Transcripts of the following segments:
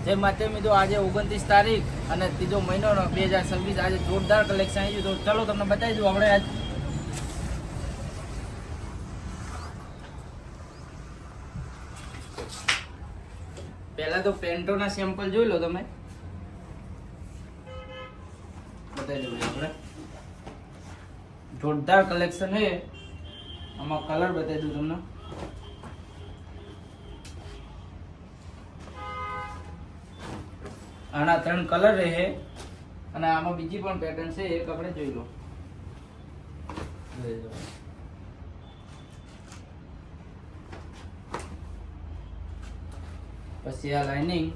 જે માટે મિત્રો આજે 29 તારીખ અને ત્રીજો મહિનો 2026 આજે જોરદાર કલેક્શન આવી ગયું. તો ચલો તમને બતાવી દઉં આપણે આજ પહેલા તો પેન્ટોના સેમ્પલ જોઈ લો તમે. બતાવી દઉં આપણે જોરદાર કલેક્શન છે. આમાં કલર બતાવી દઉં તમને. આના 3 કલર રહે અને આમાં બીજી પણ પેટર્ન છે, એક આપણે જોઈ લો. પછી આ લાઇનિંગ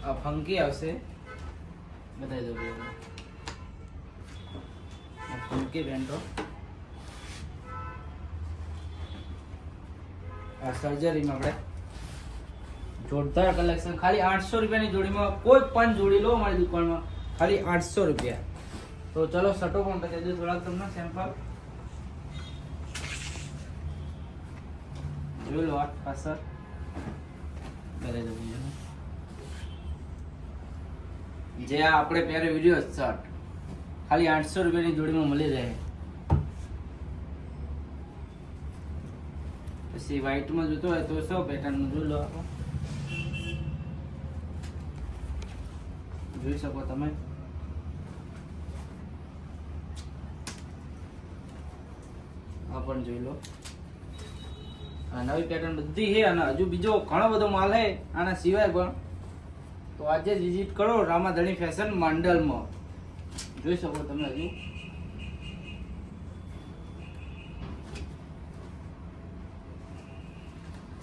આ ફંકી આવશે, બતાવી દો. ફંકી પેન્ટો આ સર્જરીમાં આપણે જોરદાર કલેક્શન. ખાલી 800 રૂપિયાની જોડીમાં કોઈ પણ જોડી લો અમારી દુકાનમાં, ખાલી 800 રૂપિયા. તો ચલો શર્ટો પણ બતાવી દઉં થોડાક તમને સેમ્પલ જોઈ લો. આ પાછળ બતાવી દઉં જે આ આપણે પહેરે વિડીયો શર્ટ ખાલી 800 રૂપિયાની જોડીમાં મળી રહે. પછી વ્હાઈટમાં જોતો હોય તો 100 પેટર્નનું જોઈ લો. આપણે જોઈ શકો તમે. આ પણ જોઈ લો. આ નવી પેટર્ન બધી છે અને હજુ બીજો ઘણો બધો માલ છે આના સિવાય પણ. તો આજે જ વિઝિટ કરો રામાધણી ફેશન મંડલમાં. જોઈ શકો તમે. હજુ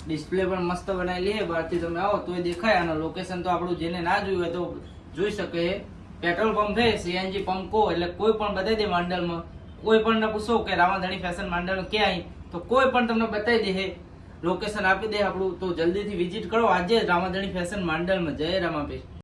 ડિસ્પ્લે પણ મસ્ત બનાવેલી છે. બહારથી તમે આવો તોય દેખાય. અને લોકેશન તો આપણું જેને ના જોયું હોય તો જોઈ શકે. પેટ્રોલ પંપ છે, સીએનજી પંપ કો એટલે કોઈ પણ બતાવી દે માંડલમાં. કોઈ પણ ને પૂછો કે રામાધણી ફેશન માંડલ ક્યાં, તો કોઈ પણ તમને બતાવી દે, લોકેશન આપી દે આપણું. તો જલ્દીથી વિઝિટ કરો આજે રામાધણી ફેશન માંડલમાં. જય રામાપીર.